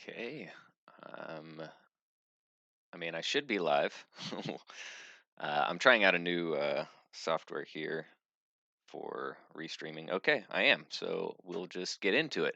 Okay. Um, I should be live. I'm trying out a new software here for restreaming. Okay, I am. So we'll just get into it.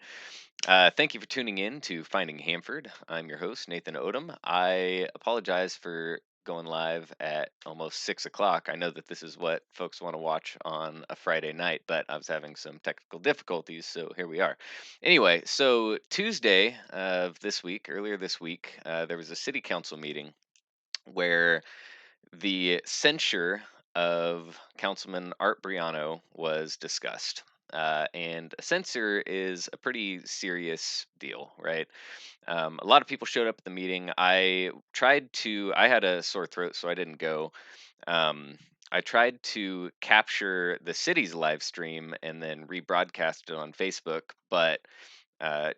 Thank you for tuning in to Finding Hanford. I'm your host, Nathan Odom. I apologize for going live at almost 6 o'clock. I know that this is what folks want to watch on a Friday night, but I was having some technical difficulties, so here we are. Anyway, so Tuesday of this week, earlier this week, there was a city council meeting where the censure of Councilman Art Brieno was discussed. And a censure is a pretty serious deal, right? A lot of people showed up at the meeting. I had a sore throat, so I didn't go. Um, I tried to capture the city's live stream and then rebroadcast it on Facebook, but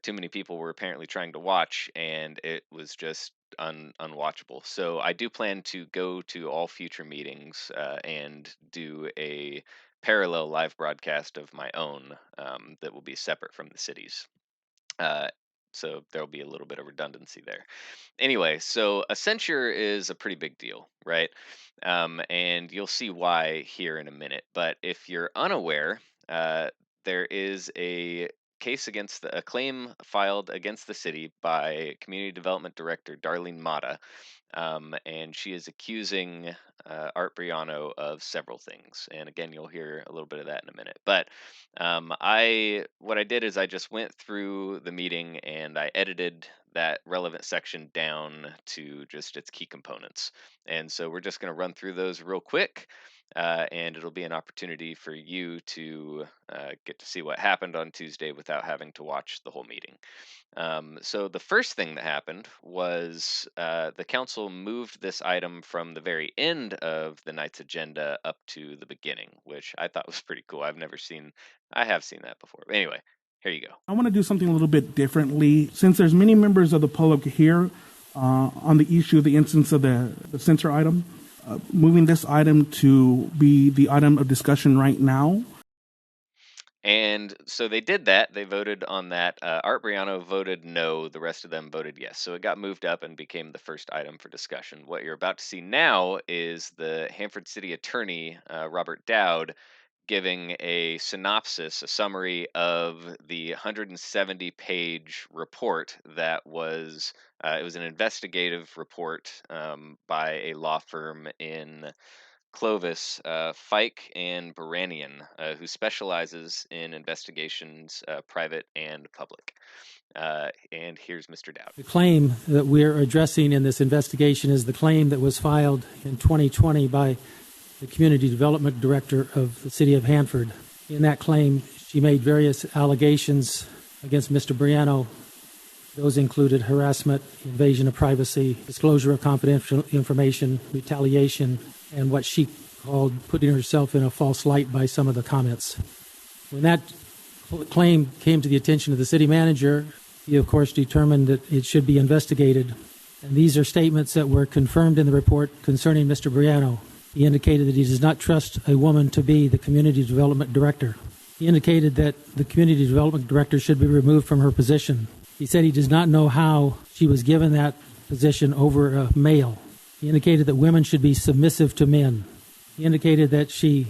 too many people were apparently trying to watch, and it was just unwatchable. So I do plan to go to all future meetings and do a parallel live broadcast of my own that will be separate from the city's. Uh, so there'll be a little bit of redundancy there. Anyway, so a censure is a pretty big deal, right? And you'll see why here in a minute. But if you're unaware, uh, there is a claim filed against the city by Community Development Director Darlene Mata, and she is accusing Art Brieno of several things. And again, you'll hear a little bit of that in a minute. But what I did is I just went through the meeting and I edited that relevant section down to just its key components. And so we're just going to run through those real quick. And it'll be an opportunity for you to get to see what happened on Tuesday without having to watch the whole meeting. So the first thing that happened was the council moved this item from the very end of the night's agenda up to the beginning, which I thought was pretty cool. I have seen that before. But anyway, here you go. I want to do something a little bit differently. Since there's many members of the public here on the issue of the instance of the censor item, moving this item to be the item of discussion right now. And so they did that. They voted on that. Art Brieno voted no. The rest of them voted yes. So it got moved up and became the first item for discussion. What you're about to see now is the Hanford City Attorney, Robert Dowd, giving a synopsis, a summary of the 170-page report that was, it was an investigative report by a law firm in Clovis, Fike and Baranian, who specializes in investigations, private and public. And here's Mr. Dowd. The claim that we're addressing in this investigation is the claim that was filed in 2020 by the Community Development Director of the City of Hanford. In that claim, she made various allegations against Mr. Brieno. Those included harassment, invasion of privacy, disclosure of confidential information, retaliation, and what she called putting herself in a false light by some of the comments. When that claim came to the attention of the city manager, he, of course, determined that it should be investigated. And these are statements that were confirmed in the report concerning Mr. Brieno. He indicated that he does not trust a woman to be the Community Development Director. He indicated that the Community Development Director should be removed from her position. He said he does not know how she was given that position over a male. He indicated that women should be submissive to men. He indicated that she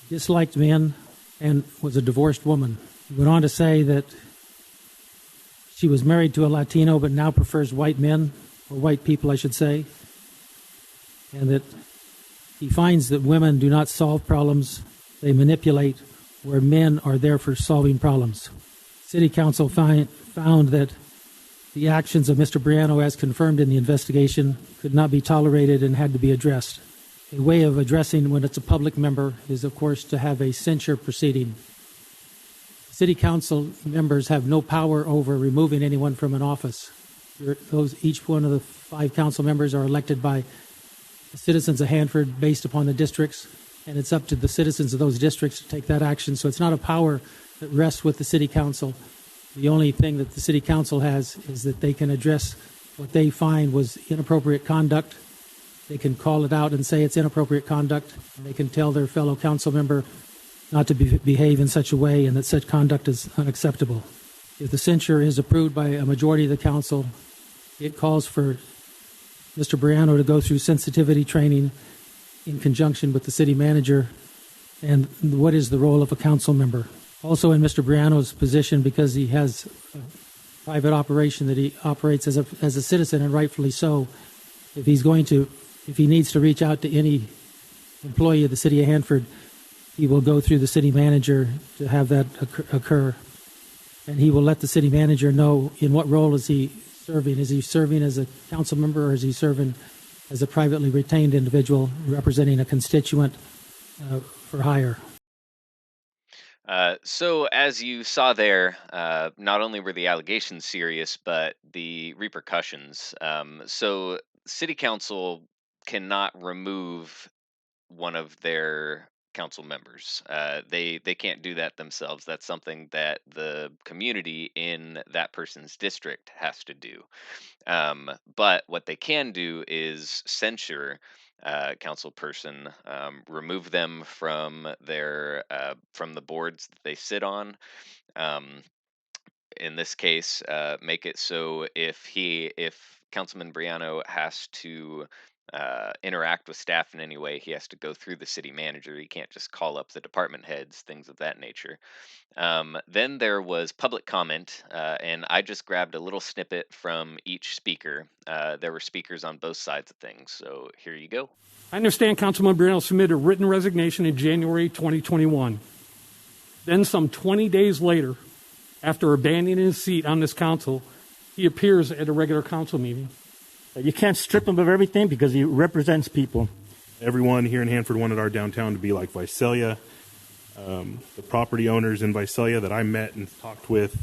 disliked men and was a divorced woman. He went on to say that she was married to a Latino but now prefers white men, or white people, I should say, and that he finds that women do not solve problems, they manipulate, where men are there for solving problems. City Council found that the actions of Mr. Brieno, as confirmed in the investigation, could not be tolerated and had to be addressed. A way of addressing when it's a public member is, of course, to have a censure proceeding. City Council members have no power over removing anyone from an office. Each one of the 5 council members are elected by the citizens of Hanford based upon the districts, and it's up to the citizens of those districts to take that action. So it's not a power that rests with the City Council. The only thing that the City Council has is that they can address what they find was inappropriate conduct. They can call it out and say it's inappropriate conduct. And they can tell their fellow council member not to behave in such a way and that such conduct is unacceptable. If the censure is approved by a majority of the council, It calls for Mr. Brieno to go through sensitivity training in conjunction with the city manager and what is the role of a council member. Also in Mr. Brieno's position, because he has a private operation that he operates as a citizen, and rightfully so, if he needs to reach out to any employee of the city of Hanford, he will go through the city manager to have that occur. And he will let the city manager know in what role is he serving. Is he serving as a council member, or is he serving as a privately retained individual representing a constituent for hire? So as you saw there, not only were the allegations serious, but the repercussions. So city council cannot remove one of their council members. They can't do that themselves. That's something that the community in that person's district has to do. But what they can do is censure council person, remove them from their from the boards that they sit on. Um, in this case, make it so if Councilman Briano has to interact with staff in any way, he has to go through the city manager. He can't just call up the department heads, things of that nature. Then there was public comment, and I just grabbed a little snippet from each speaker. There were speakers on both sides of things, so here you go. I understand Councilman Brieno submitted a written resignation in January 2021. Then some 20 days later, after abandoning his seat on this council, he appears at a regular council meeting. You can't strip him of everything because he represents people. Everyone here in Hanford wanted our downtown to be like Visalia. The property owners in Visalia that I met and talked with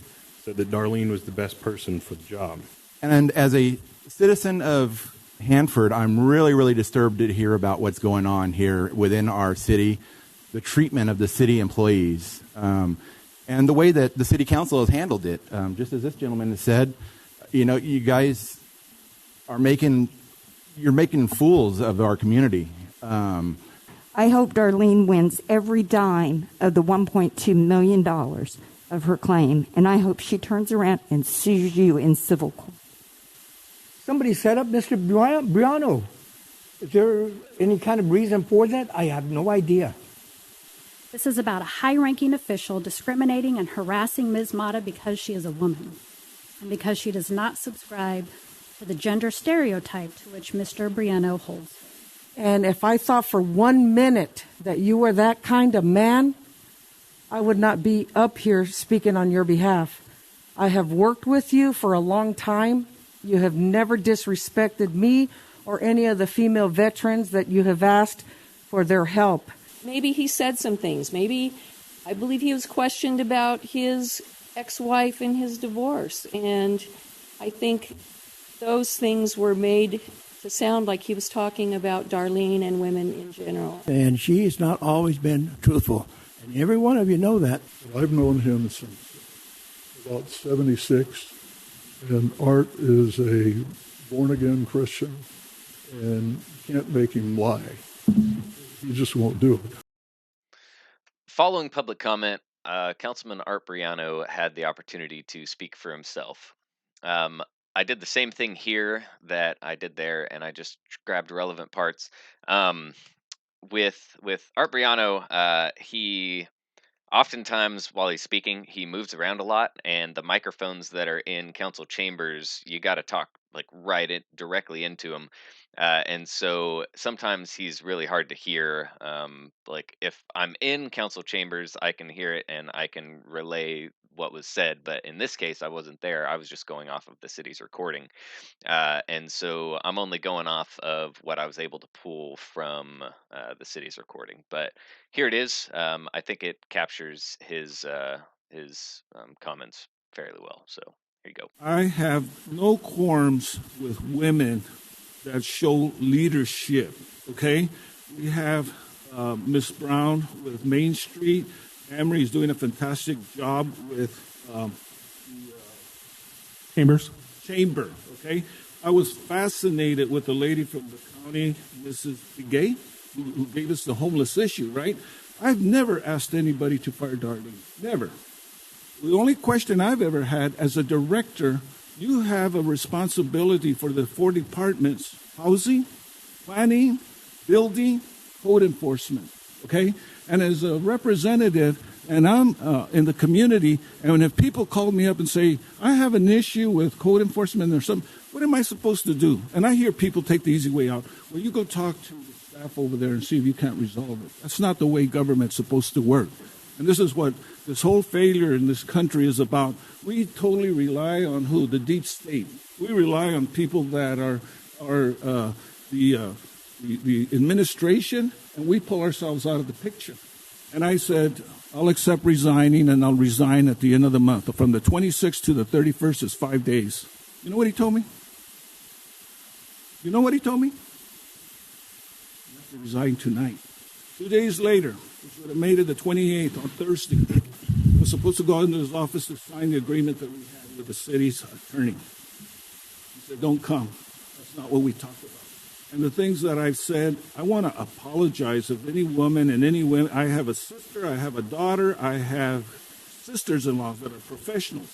said that Darlene was the best person for the job. And as a citizen of Hanford, I'm really, really disturbed to hear about what's going on here within our city, the treatment of the city employees, and the way that the city council has handled it. Just as this gentleman has said, you guys are making fools of our community. I hope Darlene wins every dime of the $1.2 million of her claim, and I hope she turns around and sues you in civil court. Somebody set up Mr. Brieno. Is there any kind of reason for that? I have no idea. This is about a high-ranking official discriminating and harassing Ms. Mata because she is a woman and because she does not subscribe to the gender stereotype to which Mr. Brieno holds. And if I thought for 1 minute that you were that kind of man, I would not be up here speaking on your behalf. I have worked with you for a long time. You have never disrespected me or any of the female veterans that you have asked for their help. Maybe he said some things. Maybe, I believe he was questioned about his ex-wife and his divorce. And I think those things were made to sound like he was talking about Darlene and women in general. And she has not always been truthful. And every one of you know that. I've known him since about 76. And Art is a born-again Christian. And you can't make him lie. He just won't do it. Following public comment, Councilman Art Brieno had the opportunity to speak for himself. I did the same thing here that I did there, and I just grabbed relevant parts. With Art Brieno, he oftentimes while he's speaking, he moves around a lot, and the microphones that are in council chambers, you got to talk like directly into him. And so sometimes he's really hard to hear. Like if I'm in council chambers, I can hear it and I can relay what was said. But in this case, I wasn't there. I was just going off of the city's recording. And so I'm only going off of what I was able to pull from the city's recording. But here it is. I think it captures his comments fairly well. So here you go. I have no qualms with women that show leadership, okay? We have Ms. Brown with Main Street. Emery is doing a fantastic job with Chamber, okay? I was fascinated with the lady from the county, Mrs. Gay, who gave us the homeless issue, right? I've never asked anybody to fire Darlene, never. The only question I've ever had as a director you have a responsibility for the 4 departments: housing, planning, building, code enforcement. Okay? And as a representative, and I'm in the community, and if people call me up and say, I have an issue with code enforcement or something, what am I supposed to do? And I hear people take the easy way out. Well, you go talk to the staff over there and see if you can't resolve it. That's not the way government's supposed to work. And this is what this whole failure in this country is about. We totally rely on who? The deep state. We rely on people that are the administration, and we pull ourselves out of the picture. And I said, I'll accept resigning, and I'll resign at the end of the month. From the 26th to the 31st is 5 days. You know what he told me? You know what he told me? You have to resign tonight. 2 days later, which would have made it the 28th on Thursday, I was supposed to go into his office to sign the agreement that we had with the city's attorney. He said, don't come. That's not what we talked about. And the things that I've said, I want to apologize if any woman and any women. I have a sister, I have a daughter, I have sisters-in-law that are professionals.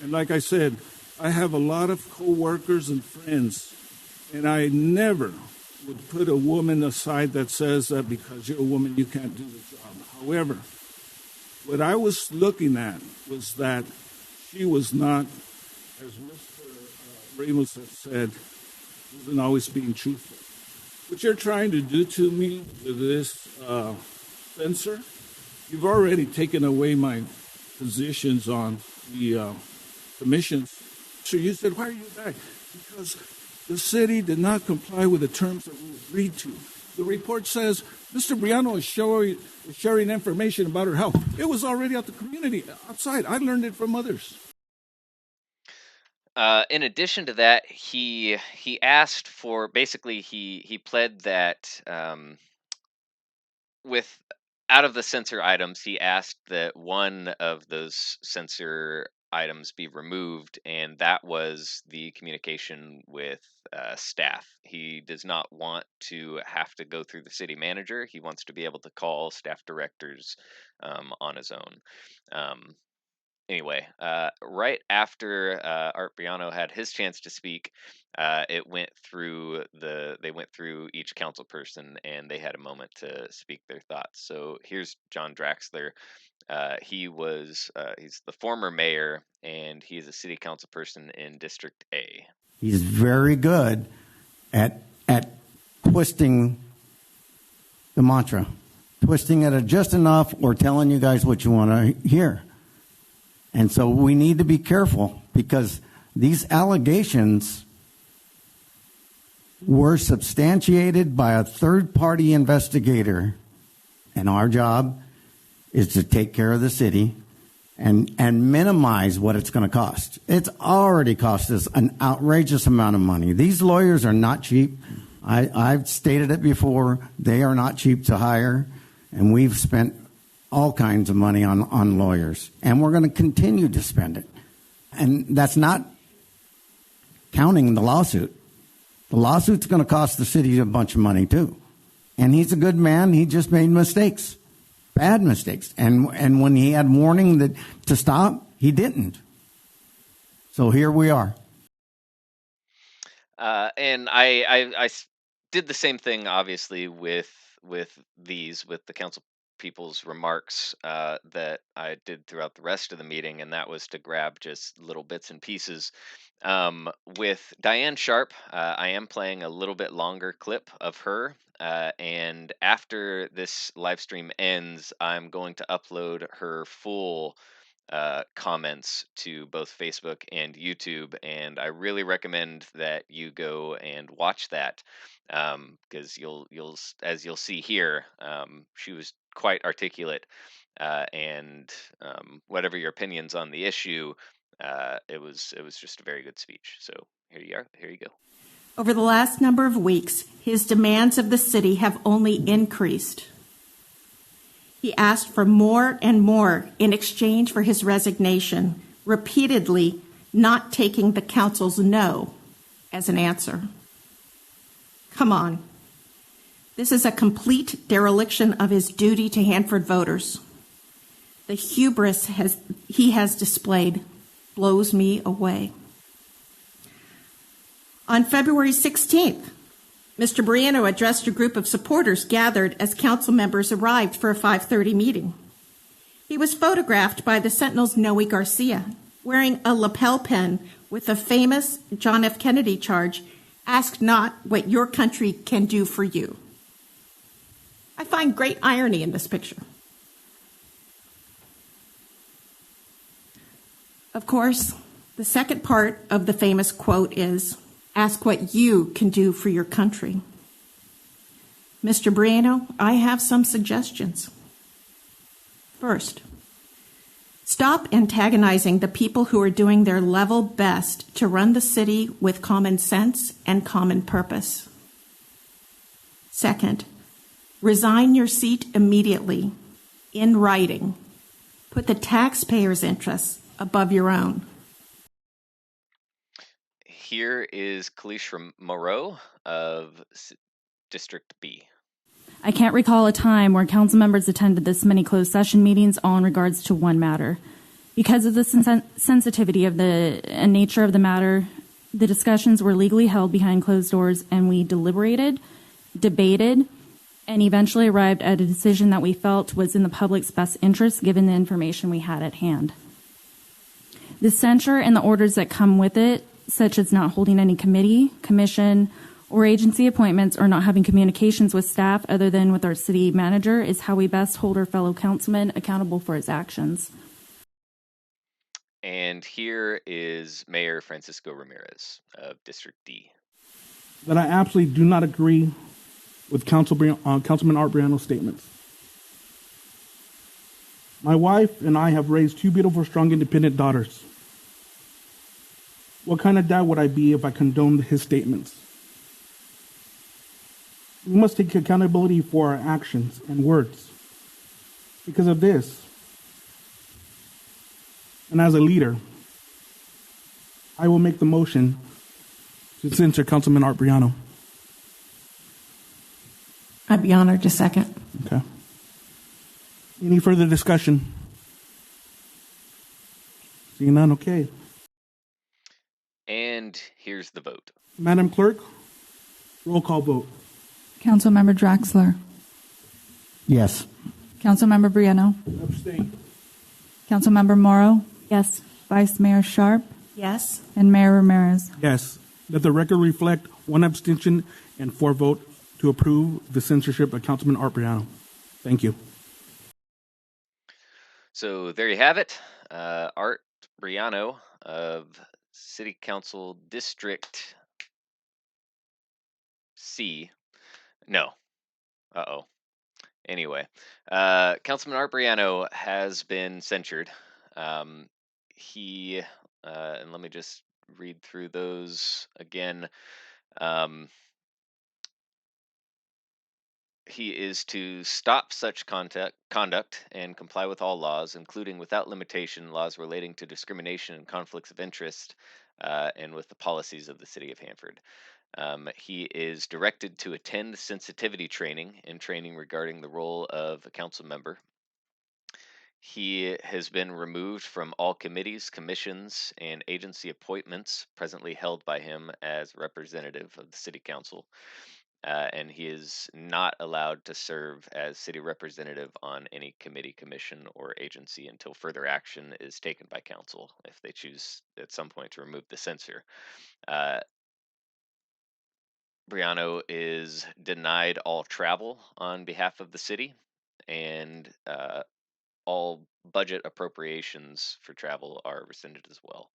And like I said, I have a lot of co-workers and friends, and I never would put a woman aside that says that because you're a woman you can't do the job. However, what I was looking at was that she was not, as Mr. Ramos has said, wasn't always being truthful. What you're trying to do to me with this censure, you've already taken away my positions on the commissions. So you said, why are you back? Because the city did not comply with the terms that we agreed to. The report says Mr. Brieno is sharing information about her health. It was already out the community, outside. I learned it from others. In addition to that, he asked for, basically he pled that with out of the censor items, he asked that one of those censor items be removed, and that was the communication with staff. He does not want to have to go through the city manager. He wants to be able to call staff directors on his own. Anyway, right after Art Brieno had his chance to speak, they went through each council person, and they had a moment to speak their thoughts. So here's John Draxler. He's the former mayor, and he's a city council person in District A. He's very good at twisting the mantra, twisting it just enough, or telling you guys what you want to hear. And so we need to be careful, because these allegations were substantiated by a third-party investigator, and our job is to take care of the city and minimize what it's going to cost. It's already cost us an outrageous amount of money. These lawyers are not cheap. I've stated it before. They are not cheap to hire, and we've spent all kinds of money on lawyers, and we're going to continue to spend it. And that's not counting the lawsuit. The lawsuit's going to cost the city a bunch of money too. And he's a good man. He just made mistakes, bad mistakes. And when he had warning to stop, he didn't. So here we are. And I did the same thing, obviously, with the council people's remarks that I did throughout the rest of the meeting, and that was to grab just little bits and pieces. With Diane Sharp, I am playing a little bit longer clip of her, and after this live stream ends, I'm going to upload her full comments to both Facebook and YouTube, and I really recommend that you go and watch that, because you'll as you'll see here, she was quite articulate, and whatever your opinions on the issue, it was just a very good speech. So here you are. Here you go. Over the last number of weeks, his demands of the city have only increased. He asked for more and more in exchange for his resignation, repeatedly not taking the council's no as an answer. Come on. This is a complete dereliction of his duty to Hanford voters. The hubris he has displayed blows me away. On February 16th, Mr. Brieno addressed a group of supporters gathered as council members arrived for a 5:30 meeting. He was photographed by the Sentinel's Noe Garcia wearing a lapel pin with the famous John F. Kennedy charge, "Ask not what your country can do for you." I find great irony in this picture. Of course, the second part of the famous quote is, "Ask what you can do for your country." Mr. Brieno, I have some suggestions. First, stop antagonizing the people who are doing their level best to run the city with common sense and common purpose. Second, resign your seat immediately, in writing. Put the taxpayers' interests above your own. Here is Kalisha Moreau of District B. I can't recall a time where council members attended this many closed session meetings all in regards to one matter. Because of the sensitivity of the and nature of the matter, the discussions were legally held behind closed doors, and we deliberated, debated, and eventually arrived at a decision that we felt was in the public's best interest given the information we had at hand. The censure and the orders that come with it, such as not holding any committee, commission, or agency appointments, or not having communications with staff other than with our city manager, is how we best hold our fellow councilman accountable for his actions. And here is Mayor Francisco Ramirez of District D. That I absolutely do not agree with Councilman Art Brieno's statements. My wife and I have raised two beautiful, strong, independent daughters. What kind of dad would I be if I condoned his statements? We must take accountability for our actions and words. Because of this, and as a leader, I will make the motion to censure Councilman Art Brieno. I'd be honored to second. Okay. Any further discussion? Seeing none, okay. And here's the vote. Madam Clerk, roll call vote. Councilmember Draxler. Yes. Councilmember Brieno. Abstain. Councilmember Morrow. Yes. Vice Mayor Sharp. Yes. And Mayor Ramirez. Yes. Let the record reflect 1 abstention and 4 vote to approve the censorship of Councilman Art Brieno. Thank you. So there you have it. Art Brieno of City Council District C. No. Uh-oh. Anyway, Councilman Art Brieno has been censured. And let me just read through those again. He is to stop such conduct and comply with all laws, including without limitation laws relating to discrimination and conflicts of interest, and with the policies of the city of Hanford. He is directed to attend sensitivity training and training regarding the role of a council member. He has been removed from all committees, commissions, and agency appointments presently held by him as representative of the city council. And he is not allowed to serve as city representative on any committee, commission, or agency until further action is taken by council if they choose at some point to remove the censure. Brieno is denied all travel on behalf of the city, and all budget appropriations for travel are rescinded as well.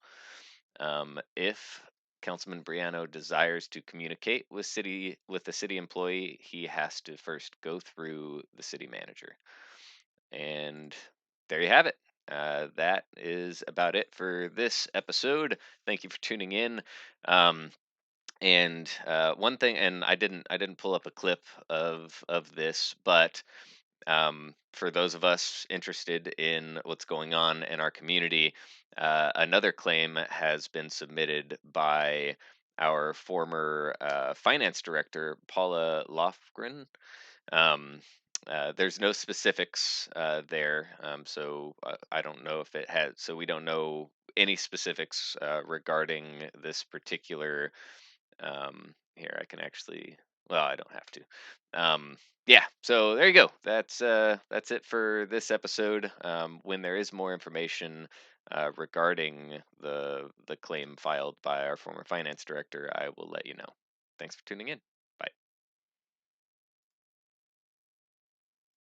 If Councilman Brieno desires to communicate with a city employee, he has to first go through the city manager. And there you have it. That is about it for this episode. Thank you for tuning in. And one thing, and I didn't pull up a clip of this, but for those of us interested in what's going on in our community, another claim has been submitted by our former finance director, Paula Lofgren. There's no specifics there, so I don't know if it has. So we don't know any specifics regarding this particular Here, I can actually. Well, I don't have to. Yeah. So there you go. That's it for this episode. When there is more information regarding the claim filed by our former finance director, I will let you know. Thanks for tuning in.